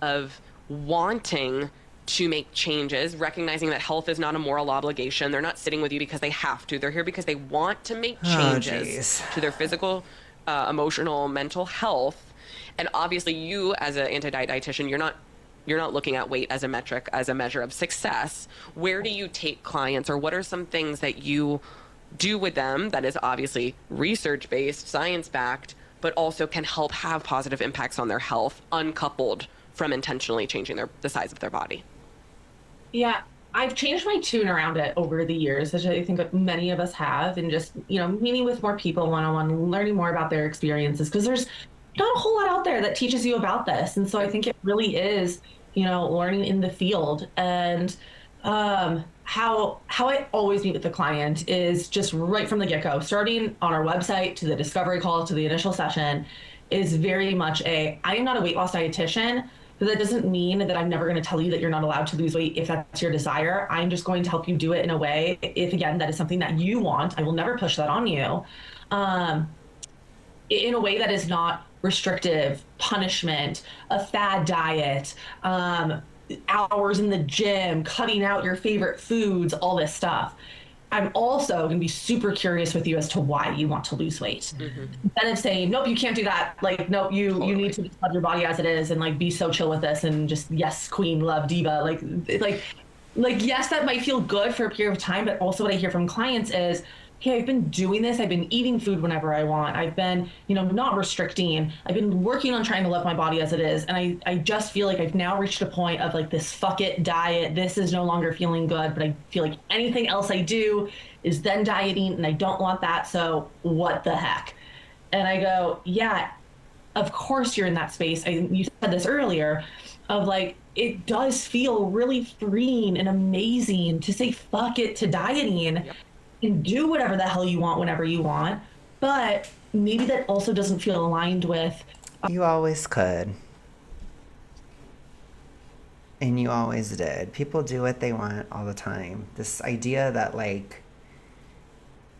of wanting to make changes, recognizing that health is not a moral obligation. They're not sitting with you because they have to. They're here because they want to make changes to their physical, emotional, mental health. And obviously you as an anti-diet dietitian, you're not looking at weight as a metric, as a measure of success. Where do you take clients, or what are some things that you do with them that is obviously research-based, science-backed, but also can help have positive impacts on their health, uncoupled from intentionally changing the size of their body? Yeah, I've changed my tune around it over the years, which I think that many of us have, and just, meeting with more people one-on-one, learning more about their experiences, because there's not a whole lot out there that teaches you about this. And so I think it really is, learning in the field. And how I always meet with the client is just right from the get-go, starting on our website to the discovery call to the initial session, is very much I am not a weight loss dietitian, but that doesn't mean that I'm never going to tell you that you're not allowed to lose weight if that's your desire. I'm just going to help you do it in a way, if again, that is something that you want. I will never push that on you. In a way that is not restrictive, punishment, a fad diet, hours in the gym, cutting out your favorite foods, all this stuff. I'm also going to be super curious with you as to why you want to lose weight. Mm-hmm. Instead of saying, nope, you can't do that. Like, nope, you need to just love your body as it is and like be so chill with this and just, yes, queen, love, diva. Like like, yes, that might feel good for a period of time, but also what I hear from clients is, okay, I've been doing this. I've been eating food whenever I want. I've been, not restricting. I've been working on trying to love my body as it is. And I just feel like I've now reached a point of like this fuck it diet. This is no longer feeling good, but I feel like anything else I do is then dieting and I don't want that. So what the heck? And I go, yeah, of course you're in that space. You said this earlier of like, it does feel really freeing and amazing to say fuck it to dieting Yep. and do whatever the hell you want whenever you want. But maybe that also doesn't feel aligned with, You always could. And you always did. People do what they want all the time. This idea that like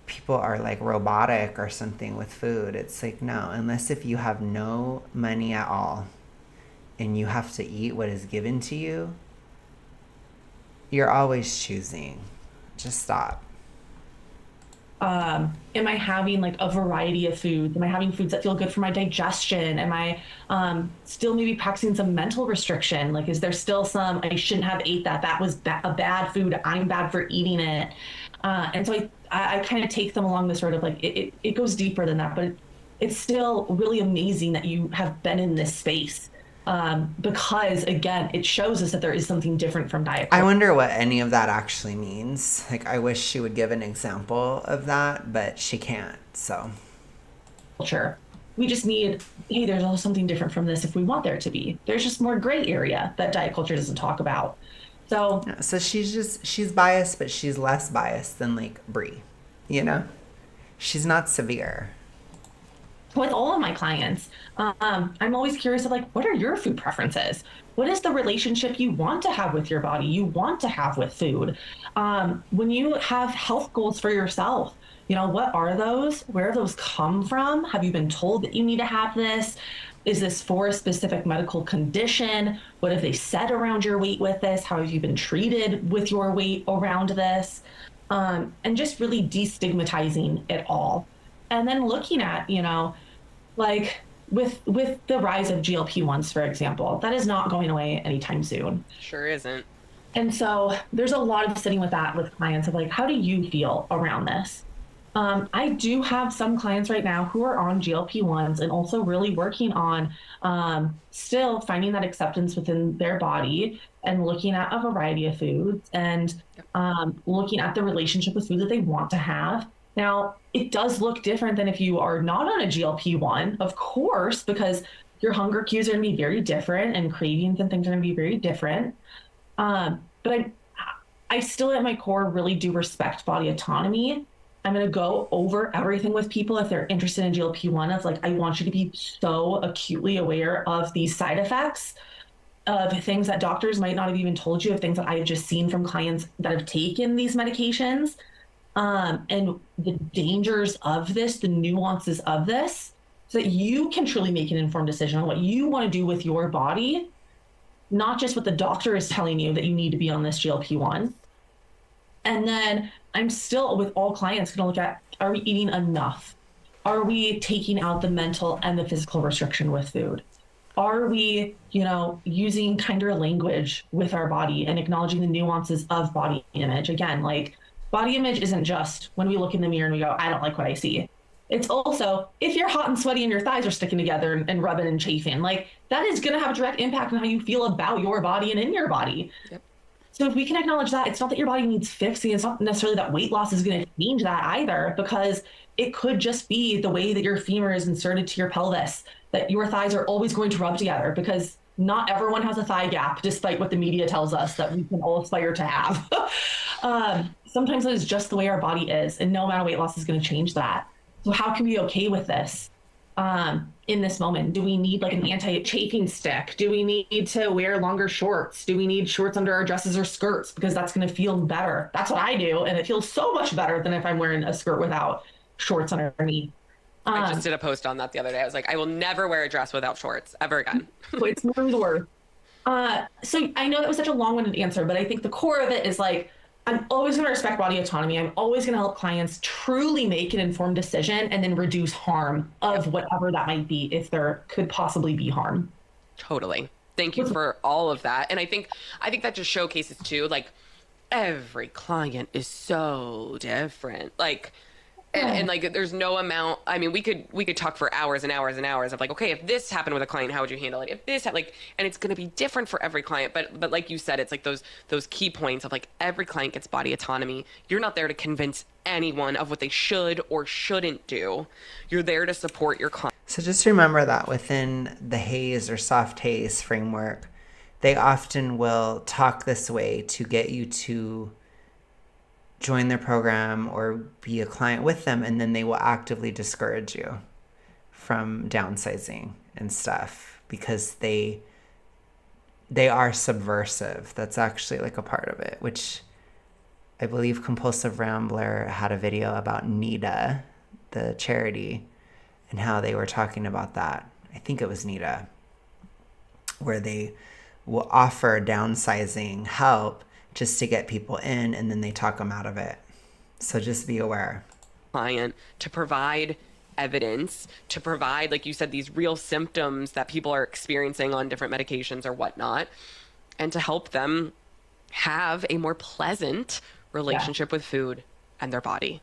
people are like robotic or something with food, it's like no, unless if you have no money at all and you have to eat what is given to you, you're always choosing. Just stop. am I having like a variety of foods? Am I having foods that feel good for my digestion? Am I still maybe practicing some mental restriction? Like, is there still some, I shouldn't have ate that. That was a bad food. I'm bad for eating it. And so I kind of take them along this sort of like, it goes deeper than that, but it's still really amazing that you have been in this space. Because again, it shows us that there is something different from diet I culture. wonder what any of that actually means. Like, I wish she would give an example of that, but she can't. So, Culture. We just need, hey, there's also something different from this if we want there to be. There's just more gray area that diet culture doesn't talk about. So yeah, so she's biased, but she's less biased than like Brie. You know, she's not severe. with all of my clients, I'm always curious of like, what are your food preferences? What is the relationship you want to have with your body, you want to have with food? When you have health goals for yourself, what are those? Where do those come from? Have you been told that you need to have this? Is this for a specific medical condition? What have they said around your weight with this? How have you been treated with your weight around this? And just really destigmatizing it all. And then looking at, like with the rise of GLP-1s, for example, that is not going away anytime soon. Sure isn't. And so there's a lot of sitting with that with clients of like, how do you feel around this? I do have some clients right now who are on GLP-1s and also really working on still finding that acceptance within their body and looking at a variety of foods and looking at the relationship with food that they want to have. Now, it does look different than if you are not on a GLP-1, of course, because your hunger cues are going to be very different and cravings and things are going to be very different. But I still at my core really do respect body autonomy. I'm going to go over everything with people if they're interested in GLP-1 of like, I want you to be so acutely aware of these side effects of things that doctors might not have even told you, of things that I've just seen from clients that have taken these medications, and the dangers of this, the nuances of this, so that you can truly make an informed decision on what you want to do with your body, not just what the doctor is telling you that you need to be on this GLP-1. And then I'm still with all clients going to look at, are we eating enough? Are we taking out the mental and the physical restriction with food? Are we, using kinder language with our body and acknowledging the nuances of body image? Again, like body image isn't just when we look in the mirror and we go, I don't like what I see. It's also if you're hot and sweaty and your thighs are sticking together and rubbing and chafing, like that is going to have a direct impact on how you feel about your body and in your body. Yep. So if we can acknowledge that, it's not that your body needs fixing. It's not necessarily that weight loss is going to change that either, because it could just be the way that your femur is inserted to your pelvis, that your thighs are always going to rub together, because not everyone has a thigh gap, despite what the media tells us that we can all aspire to have. Sometimes it is just the way our body is, and no amount of weight loss is going to change that. So how can we be okay with this? In this moment? Do we need like an anti-chafing stick? Do we need to wear longer shorts? Do we need shorts under our dresses or skirts? Because that's going to feel better. That's what I do. And it feels so much better than if I'm wearing a skirt without shorts underneath. I just did a post on that the other day. I was like, I will never wear a dress without shorts ever again. It's more the word. So I know that was such a long-winded answer, but I think the core of it is like, I'm always going to respect body autonomy. I'm always going to help clients truly make an informed decision and then reduce harm of whatever that might be, if there could possibly be harm. Totally. Thank you for all of that. And I think that just showcases too, like every client is so different. Like, and Yeah. like there's no amount. I mean, we could talk for hours and hours and hours of like, okay, if this happened with a client, how would you handle it? If this had like, and it's going to be different for every client. But like you said, it's like those key points of like every client gets body autonomy. You're not there to convince anyone of what they should or shouldn't do. You're there to support your client. So just remember that within the haze or soft haze framework, they often will talk this way to get you to join their program or be a client with them, and then they will actively discourage you from downsizing and stuff because they are subversive. That's actually like a part of it, which I believe Compulsive Rambler had a video about NIDA, the charity, and how they were talking about that. I think it was NIDA, where they will offer downsizing help just to get people in, and then they talk them out of it. So just be aware. Client to provide evidence, to provide, like you said, these real symptoms that people are experiencing on different medications or whatnot, and to help them have a more pleasant relationship with food and their body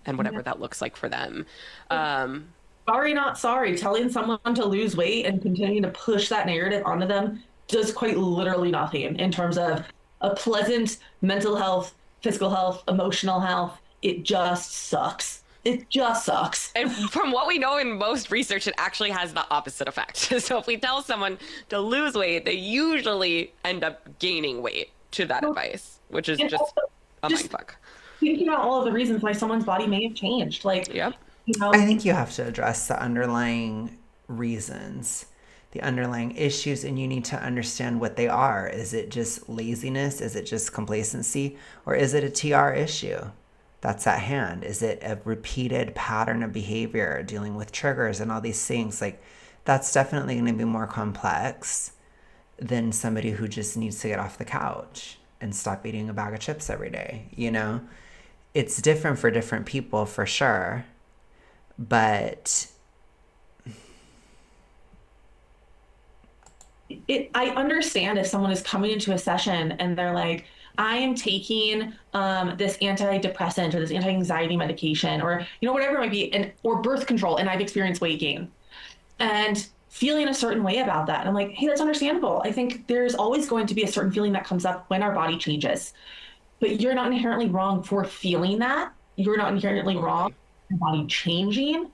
and whatever that looks like for them. Sorry, not sorry. Telling someone to lose weight and continuing to push that narrative onto them does quite literally nothing in terms of a pleasant mental health, physical health, emotional health. It just sucks. It just sucks. And from what we know in most research, it actually has the opposite effect. So if we tell someone to lose weight, they usually end up gaining weight to that advice, which is And just also, a just mindfuck. thinking about all of the reasons why someone's body may have changed. Like, Yep. you know, I think you have to address the underlying reasons, the underlying issues, and you need to understand what they are. Is it just laziness? Is it just complacency? Or is it a TR issue that's at hand? Is it a repeated pattern of behavior dealing with triggers and all these things? Like, that's definitely going to be more complex than somebody who just needs to get off the couch and stop eating a bag of chips every day. You know, it's different for different people for sure, but I understand if someone is coming into a session and they're like, I am taking this antidepressant or this anti-anxiety medication or, you know, whatever it might be, and or birth control, and I've experienced weight gain and feeling a certain way about that. And I'm like, hey, that's understandable. I think there's always going to be a certain feeling that comes up when our body changes, but you're not inherently wrong for feeling that. You're not inherently wrong for your body changing.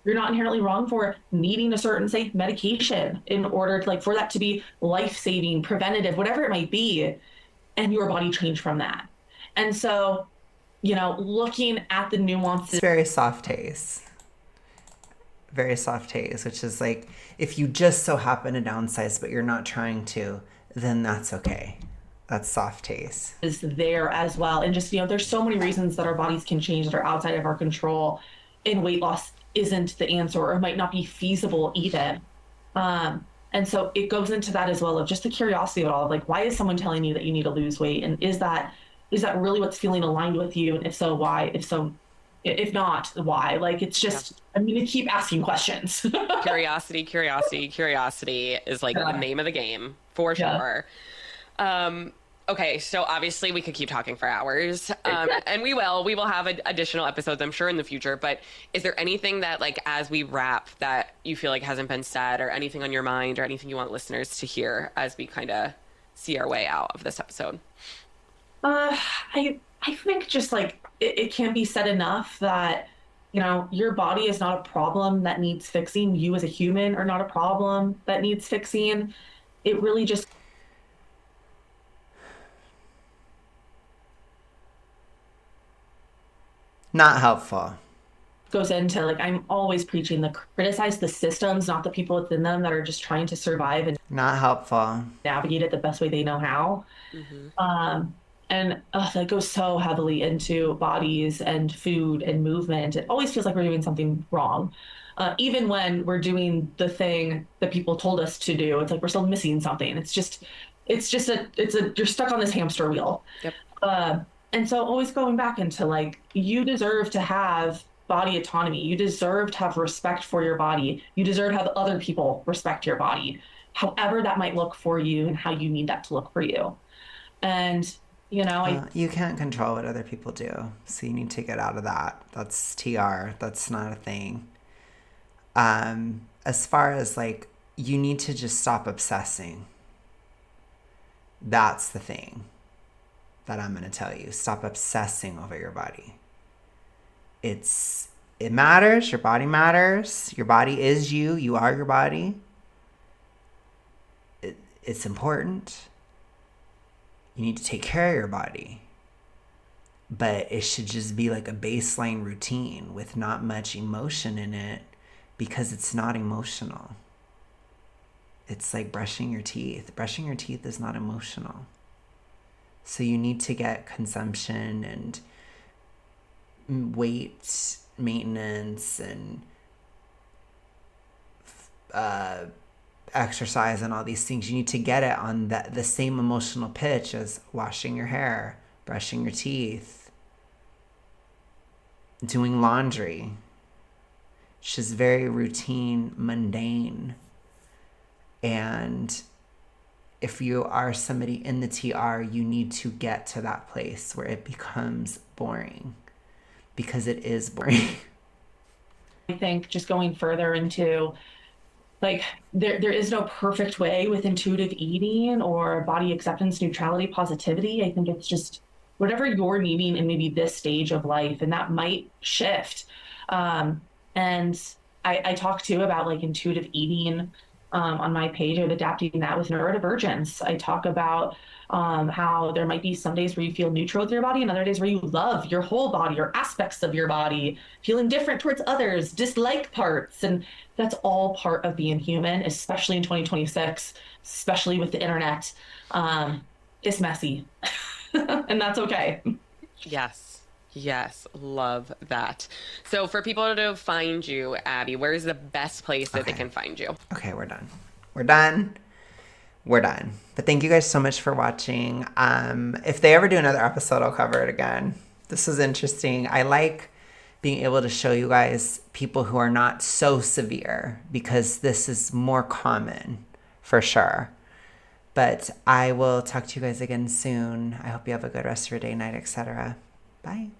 You're not inherently wrong for needing a certain, say, medication in order to, like, for that to be life-saving, preventative, whatever it might be, and your body changed from that. And so, you know, looking at the nuances. it's very soft haze. Very soft haze, which is like, if you just so happen to downsize but you're not trying to, then that's okay. That's soft haze. Is there as well. And just, you know, there's so many reasons that our bodies can change that are outside of our control, and weight loss isn't the answer or might not be feasible even. And so it goes into that as well of just the curiosity of it all, of like, why is someone telling you that you need to lose weight? And is that really what's feeling aligned with you? And if so, why? If so, if not, why? Like, it's just, I'm going to keep asking questions. Curiosity, curiosity, curiosity is like the name of the game for sure. Okay, so obviously we could keep talking for hours, and we will have additional episodes, I'm sure, in the future. But is there anything that, like, as we wrap, that you feel like hasn't been said, or anything on your mind, or anything you want listeners to hear as we kind of see our way out of this episode? I think just like it can't be said enough that, you know, your body is not a problem that needs fixing. You as a human are not a problem that needs fixing. It really just Not helpful. goes into, like, I'm always preaching the criticize the systems, not the people within them that are just trying to survive and Not helpful. navigate it the best way they know how. And that goes so heavily into bodies and food and movement. It always feels like we're doing something wrong. Even when we're doing the thing that people told us to do, it's like we're still missing something. You're stuck on this hamster wheel. Yep. And so always going back into, like, you deserve to have body autonomy. You deserve to have respect for your body. You deserve to have other people respect your body, however that might look for you and how you need that to look for you. And You know, You can't control what other people do, so you need to get out of that. That's TR. That's not a thing. As far as like, you need to just stop obsessing. That's the thing that I'm going to tell you. Stop obsessing over your body. It matters. Your body matters. Your body is you. You are your body. It's important. You need to take care of your body. But it should just be like a baseline routine with not much emotion in it, because it's not emotional. It's like brushing your teeth. Brushing your teeth is not emotional. So you need to get consumption and weight maintenance and exercise and all these things. You need to get it on the same emotional pitch as washing your hair, brushing your teeth, doing laundry. It's just very routine, mundane. And if you are somebody in the TR, you need to get to that place where it becomes boring, because it is boring. I think just going further into like there is no perfect way with intuitive eating or body acceptance, neutrality, positivity. I think it's just whatever you're needing in maybe this stage of life, and that might shift. And I talk too about like intuitive eating on my page, of adapting that with neurodivergence. I talk about how there might be some days where you feel neutral with your body and other days where you love your whole body or aspects of your body, feel indifferent towards others, dislike parts. And that's all part of being human, especially in 2026, especially with the internet. It's messy, and that's okay. Yes. Yes, love that. So for people to find you, Abby, where is the best place that they Okay. can find you? Okay, we're done. We're done. We're done. But thank you guys so much for watching. If they ever do another episode, I'll cover it again. This was interesting. I like being able to show you guys people who are not so severe, because this is more common for sure. But I will talk to you guys again soon. I hope you have a good rest of your day, night, etc. Bye.